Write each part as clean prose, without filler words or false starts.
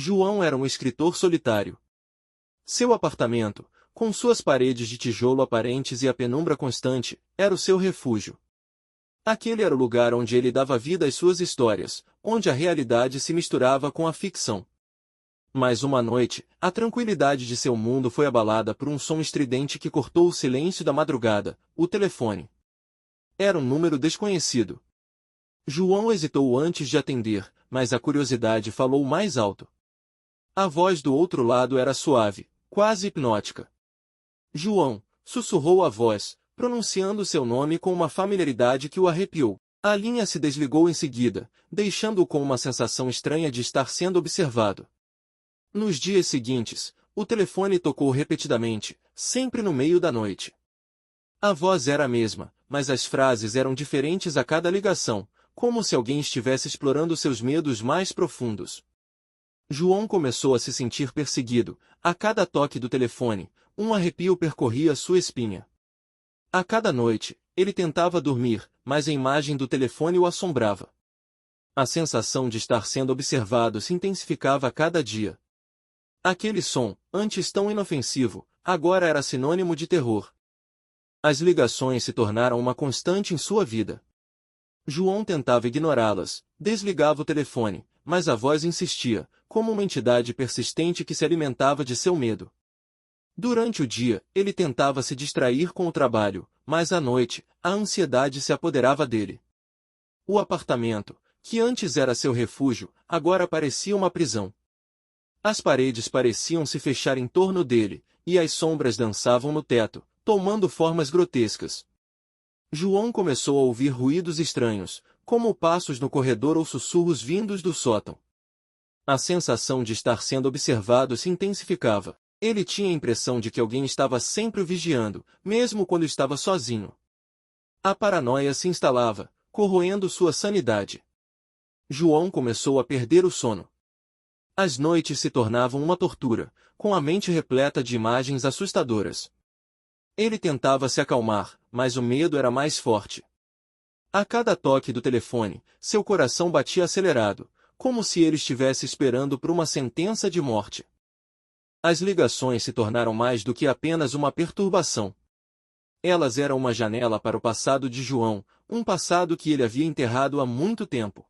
João era um escritor solitário. Seu apartamento, com suas paredes de tijolo aparentes e a penumbra constante, era o seu refúgio. Aquele era o lugar onde ele dava vida às suas histórias, onde a realidade se misturava com a ficção. Mas uma noite, a tranquilidade de seu mundo foi abalada por um som estridente que cortou o silêncio da madrugada, o telefone. Era um número desconhecido. João hesitou antes de atender, mas a curiosidade falou mais alto. A voz do outro lado era suave, quase hipnótica. João, sussurrou a voz, pronunciando seu nome com uma familiaridade que o arrepiou. A linha se desligou em seguida, deixando-o com uma sensação estranha de estar sendo observado. Nos dias seguintes, o telefone tocou repetidamente, sempre no meio da noite. A voz era a mesma, mas as frases eram diferentes a cada ligação, como se alguém estivesse explorando seus medos mais profundos. João começou a se sentir perseguido. A cada toque do telefone, um arrepio percorria sua espinha. A cada noite, ele tentava dormir, mas a imagem do telefone o assombrava. A sensação de estar sendo observado se intensificava a cada dia. Aquele som, antes tão inofensivo, agora era sinônimo de terror. As ligações se tornaram uma constante em sua vida. João tentava ignorá-las, desligava o telefone, mas a voz insistia, como uma entidade persistente que se alimentava de seu medo. Durante o dia, ele tentava se distrair com o trabalho, mas à noite, a ansiedade se apoderava dele. O apartamento, que antes era seu refúgio, agora parecia uma prisão. As paredes pareciam se fechar em torno dele, e as sombras dançavam no teto, tomando formas grotescas. João começou a ouvir ruídos estranhos, como passos no corredor ou sussurros vindos do sótão. A sensação de estar sendo observado se intensificava. Ele tinha a impressão de que alguém estava sempre o vigiando, mesmo quando estava sozinho. A paranoia se instalava, corroendo sua sanidade. João começou a perder o sono. As noites se tornavam uma tortura, com a mente repleta de imagens assustadoras. Ele tentava se acalmar, mas o medo era mais forte. A cada toque do telefone, seu coração batia acelerado, como se ele estivesse esperando por uma sentença de morte. As ligações se tornaram mais do que apenas uma perturbação. Elas eram uma janela para o passado de João, um passado que ele havia enterrado há muito tempo.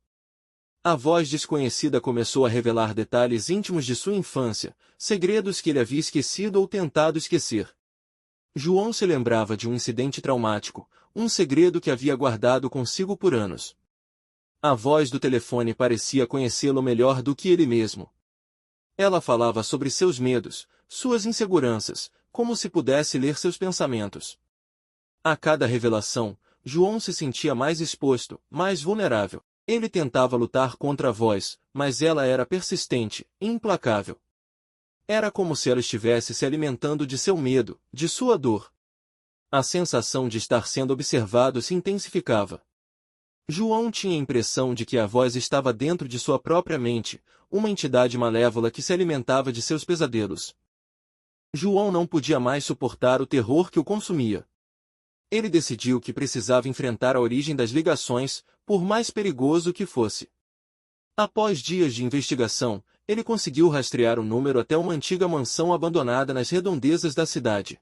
A voz desconhecida começou a revelar detalhes íntimos de sua infância, segredos que ele havia esquecido ou tentado esquecer. João se lembrava de um incidente traumático, um segredo que havia guardado consigo por anos. A voz do telefone parecia conhecê-lo melhor do que ele mesmo. Ela falava sobre seus medos, suas inseguranças, como se pudesse ler seus pensamentos. A cada revelação, João se sentia mais exposto, mais vulnerável. Ele tentava lutar contra a voz, mas ela era persistente, implacável. Era como se ela estivesse se alimentando de seu medo, de sua dor. A sensação de estar sendo observado se intensificava. João tinha a impressão de que a voz estava dentro de sua própria mente, uma entidade malévola que se alimentava de seus pesadelos. João não podia mais suportar o terror que o consumia. Ele decidiu que precisava enfrentar a origem das ligações, por mais perigoso que fosse. Após dias de investigação, ele conseguiu rastrear o número até uma antiga mansão abandonada nas redondezas da cidade.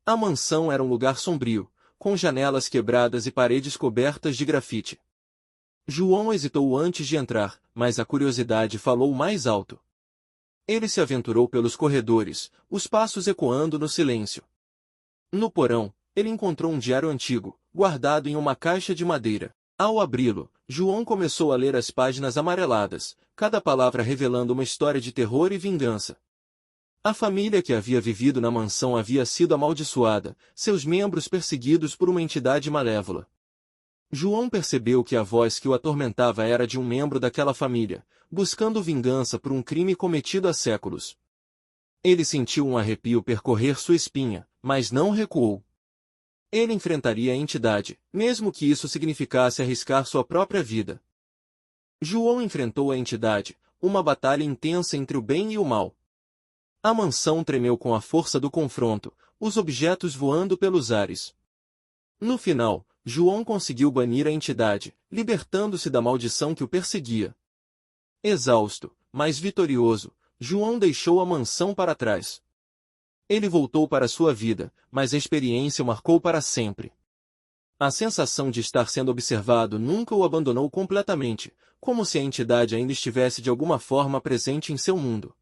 A mansão era um lugar sombrio, com janelas quebradas e paredes cobertas de grafite. João hesitou antes de entrar, mas a curiosidade falou mais alto. Ele se aventurou pelos corredores, os passos ecoando no silêncio. No porão, ele encontrou um diário antigo, guardado em uma caixa de madeira. Ao abri-lo, João começou a ler as páginas amareladas, cada palavra revelando uma história de terror e vingança. A família que havia vivido na mansão havia sido amaldiçoada, seus membros perseguidos por uma entidade malévola. João percebeu que a voz que o atormentava era de um membro daquela família, buscando vingança por um crime cometido há séculos. Ele sentiu um arrepio percorrer sua espinha, mas não recuou. Ele enfrentaria a entidade, mesmo que isso significasse arriscar sua própria vida. João enfrentou a entidade, uma batalha intensa entre o bem e o mal. A mansão tremeu com a força do confronto, os objetos voando pelos ares. No final, João conseguiu banir a entidade, libertando-se da maldição que o perseguia. Exausto, mas vitorioso, João deixou a mansão para trás. Ele voltou para sua vida, mas a experiência o marcou para sempre. A sensação de estar sendo observado nunca o abandonou completamente, como se a entidade ainda estivesse de alguma forma presente em seu mundo.